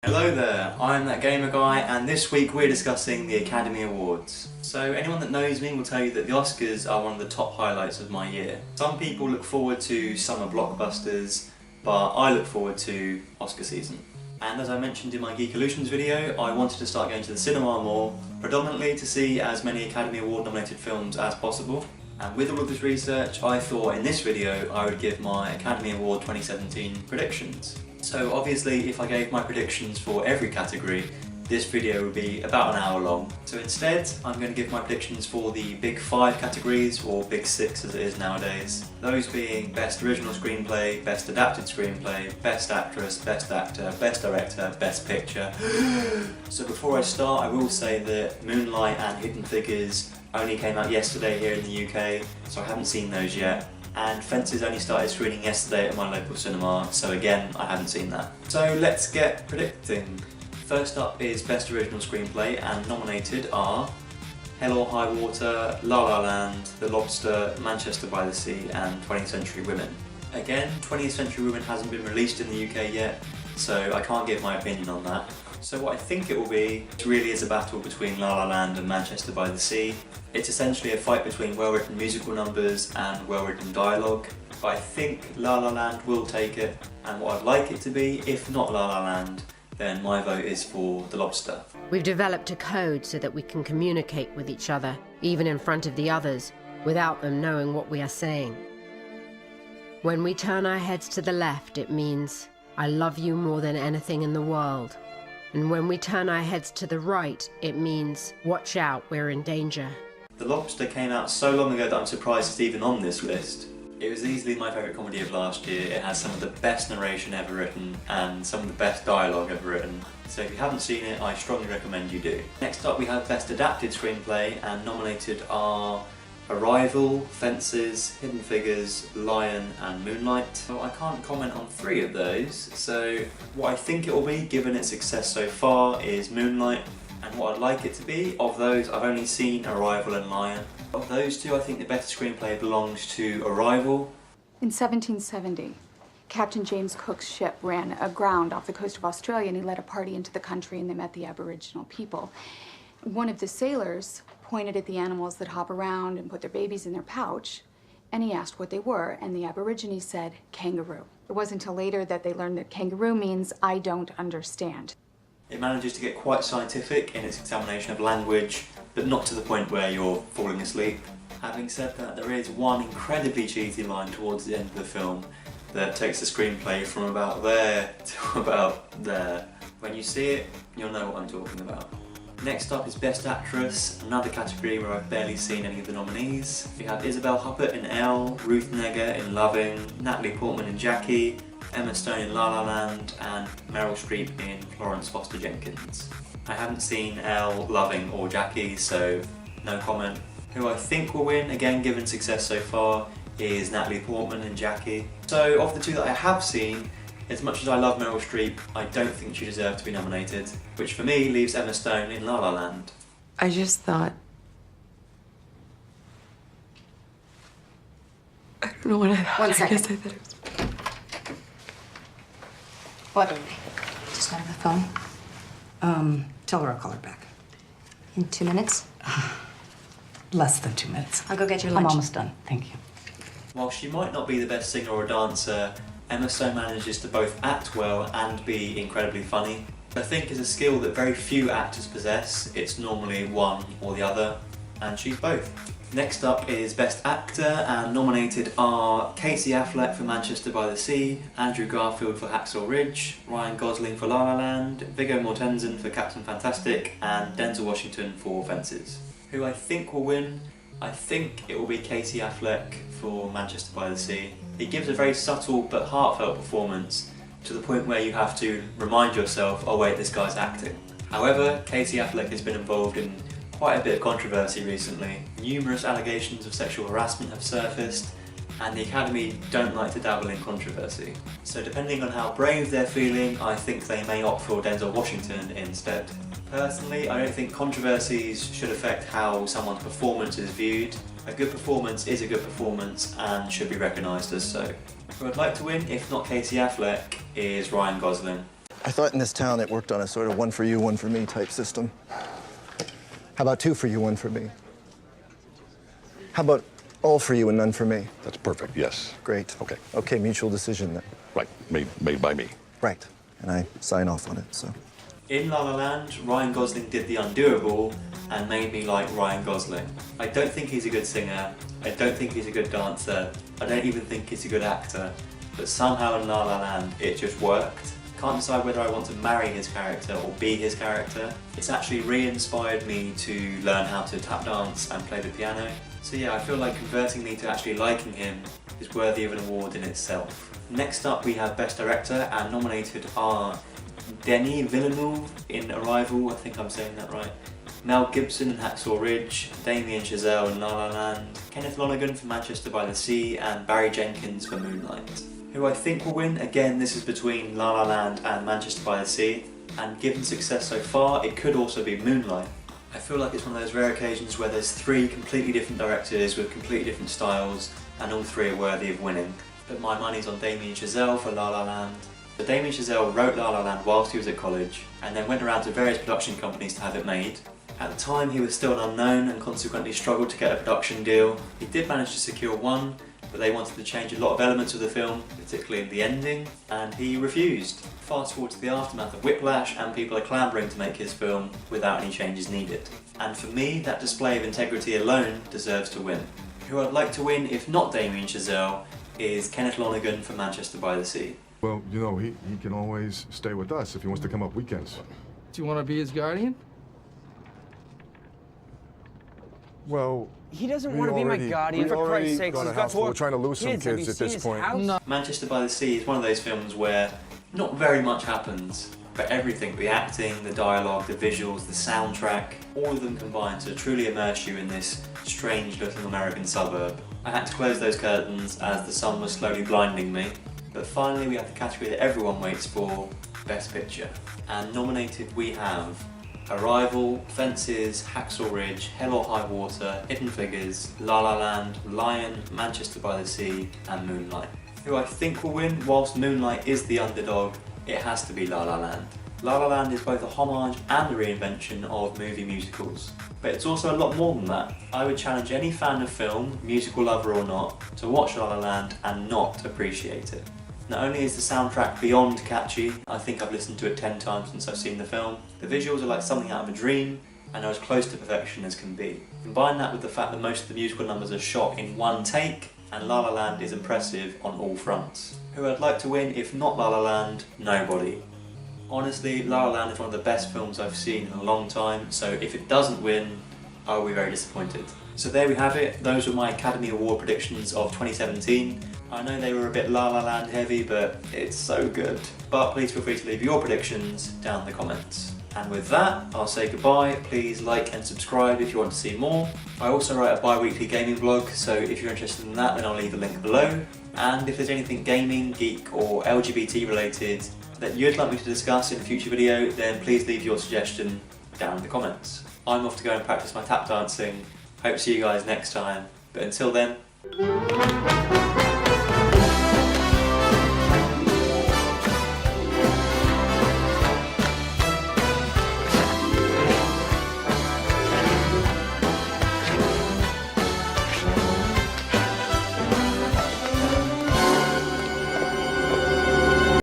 Hello there, I'm that Gamer guy, and this week we're discussing the Academy Awards. So anyone that knows me will tell you that the Oscars are one of the top highlights of my year. Some people look forward to summer blockbusters, but I look forward to Oscar season. And as I mentioned in my Geek Illusions video, I wanted to start going to the cinema more, predominantly to see as many Academy Award nominated films as possible. And with all of this research, I thought in this video I would give my Academy Award 2017 predictions. So obviously if I gave my predictions for every category, this video would be about an hour long. So instead, I'm going to give my predictions for the big 5 categories, or big 6 as it is nowadays. Those being Best Original Screenplay, Best Adapted Screenplay, Best Actress, Best Actor, Best Director, Best Picture. So before I start, I will say that Moonlight and Hidden Figures only came out yesterday here in the UK, so I haven't seen those yet. And Fences only started screening yesterday at my local cinema, so again, I haven't seen that. So let's get predicting. First up is Best Original Screenplay, and nominated are Hell or High Water, La La Land, The Lobster, Manchester by the Sea, and 20th Century Women. Again, 20th Century Women hasn't been released in the UK yet, so I can't give my opinion on that. So what I think it will be, it really is a battle between La La Land and Manchester by the Sea. It's essentially a fight between well-written musical numbers and well-written dialogue, but I think La La Land will take it, and what I'd like it to be, if not La La Land, then my vote is for The Lobster. We've developed a code so that we can communicate with each other, even in front of the others, without them knowing what we are saying. When we turn our heads to the left, it means, I love you more than anything in the world. And when we turn our heads to the right, it means, watch out, we're in danger. The Lobster came out so long ago that I'm surprised it's even on this list. It was easily my favourite comedy of last year. It has some of the best narration ever written and some of the best dialogue ever written. So if you haven't seen it, I strongly recommend you do. Next up we have Best Adapted Screenplay, and nominated are Arrival, Fences, Hidden Figures, Lion and Moonlight. So I can't comment on 3 of those, so what I think it will be, given its success so far, is Moonlight. And what I'd like it to be, of those I've only seen Arrival and Lion. Of those 2, I think the better screenplay belongs to Arrival. In 1770, Captain James Cook's ship ran aground off the coast of Australia, and he led a party into the country, and they met the Aboriginal people. One of the sailors pointed at the animals that hop around and put their babies in their pouch, and he asked what they were, and the Aborigines said, kangaroo. It wasn't until later that they learned that kangaroo means, I don't understand. It manages to get quite scientific in its examination of language, but not to the point where you're falling asleep. Having said that, there is one incredibly cheesy line towards the end of the film that takes the screenplay from about there to about there. When you see it, you'll know what I'm talking about. Next up is Best Actress, another category where I've barely seen any of the nominees. We have Isabelle Huppert in Elle, Ruth Negga in Loving, Natalie Portman in Jackie, Emma Stone in La La Land, and Meryl Streep in Florence Foster Jenkins. I haven't seen Elle, Loving or Jackie, so no comment. Who I think will win, again given success so far, is Natalie Portman in Jackie. So of the 2 that I have seen, as much as I love Meryl Streep, I don't think she deserved to be nominated, which for me leaves Emma Stone in La La Land. I just thought... I don't know what I thought. 1 second. I guess I thought it was... What? Just got on the phone. Tell her I'll call her back. In 2 minutes? Less than 2 minutes. I'll go get your lunch. I'm almost done, thank you. While she might not be the best singer or dancer, Emma Stone manages to both act well and be incredibly funny. I think it's a skill that very few actors possess. It's normally one or the other, and she's both. Next up is Best Actor, and nominated are Casey Affleck for Manchester by the Sea, Andrew Garfield for Hacksaw Ridge, Ryan Gosling for La La Land, Viggo Mortensen for Captain Fantastic, and Denzel Washington for Fences. Who I think will win? I think it will be Casey Affleck for Manchester by the Sea. He gives a very subtle but heartfelt performance, to the point where you have to remind yourself, oh wait, this guy's acting. However, Casey Affleck has been involved in quite a bit of controversy recently. Numerous allegations of sexual harassment have surfaced, and the Academy don't like to dabble in controversy. So depending on how brave they're feeling, I think they may opt for Denzel Washington instead. Personally, I don't think controversies should affect how someone's performance is viewed. A good performance is a good performance and should be recognised as so. Who I'd like to win, if not Casey Affleck, is Ryan Gosling. I thought in this town it worked on a sort of one for you, one for me type system. How about two for you, one for me? How about all for you and none for me? That's perfect, yes. Great. Okay. Okay, mutual decision then. Right, made by me. Right. And I sign off on it, so. In La La Land, Ryan Gosling did the undoable and made me like Ryan Gosling. I don't think he's a good singer, I don't think he's a good dancer, I don't even think he's a good actor, but somehow in La La Land it just worked. Can't decide whether I want to marry his character or be his character. It's actually re-inspired me to learn how to tap dance and play the piano. So yeah, I feel like converting me to actually liking him is worthy of an award in itself. Next up we have Best Director, and nominated are Denis Villeneuve in Arrival, I think I'm saying that right, Mel Gibson in Hacksaw Ridge, Damien Chazelle in La La Land, Kenneth Lonergan for Manchester by the Sea, and Barry Jenkins for Moonlight. Who I think will win, again this is between La La Land and Manchester by the Sea, and given success so far it could also be Moonlight. I feel like it's one of those rare occasions where there's three completely different directors with completely different styles and all three are worthy of winning. But my money's on Damien Chazelle for La La Land. So Damien Chazelle wrote La La Land whilst he was at college and then went around to various production companies to have it made. At the time he was still an unknown and consequently struggled to get a production deal. He did manage to secure one, but they wanted to change a lot of elements of the film, particularly the ending, and he refused. Fast forward to the aftermath of Whiplash and people are clamouring to make his film without any changes needed. And for me, that display of integrity alone deserves to win. Who I'd like to win, if not Damien Chazelle, is Kenneth Lonergan for Manchester by the Sea. Well, you know, he can always stay with us if he wants to come up weekends. Do you want to be his guardian? Well, He doesn't want to be my guardian, for Christ's sake. Got a house full. We're trying to lose some kids at this point. No. Manchester by the Sea is one of those films where not very much happens, but everything, the acting, the dialogue, the visuals, the soundtrack, all of them combine to truly immerse you in this strange looking American suburb. I had to close those curtains as the sun was slowly blinding me, but finally we have the category that everyone waits for, Best Picture. And nominated we have Arrival, Fences, Hacksaw Ridge, Hell or High Water, Hidden Figures, La La Land, Lion, Manchester by the Sea, and Moonlight. Who I think will win, whilst Moonlight is the underdog, it has to be La La Land. La La Land is both a homage and a reinvention of movie musicals. But it's also a lot more than that. I would challenge any fan of film, musical lover or not, to watch La La Land and not appreciate it. Not only is the soundtrack beyond catchy, I think I've listened to it 10 times since I've seen the film, the visuals are like something out of a dream and are as close to perfection as can be. Combine that with the fact that most of the musical numbers are shot in one take, and La La Land is impressive on all fronts. Who I'd like to win, if not La La Land, nobody. Honestly, La La Land is one of the best films I've seen in a long time, so if it doesn't win, I will be very disappointed. So there we have it, those were my Academy Award predictions of 2017. I know they were a bit La La Land heavy, but it's so good. But please feel free to leave your predictions down in the comments. And with that, I'll say goodbye. Please like and subscribe if you want to see more. I also write a bi-weekly gaming vlog, so if you're interested in that, then I'll leave a link below. And if there's anything gaming, geek or LGBT related that you'd like me to discuss in a future video, then please leave your suggestion down in the comments. I'm off to go and practice my tap dancing. Hope to see you guys next time, but until then...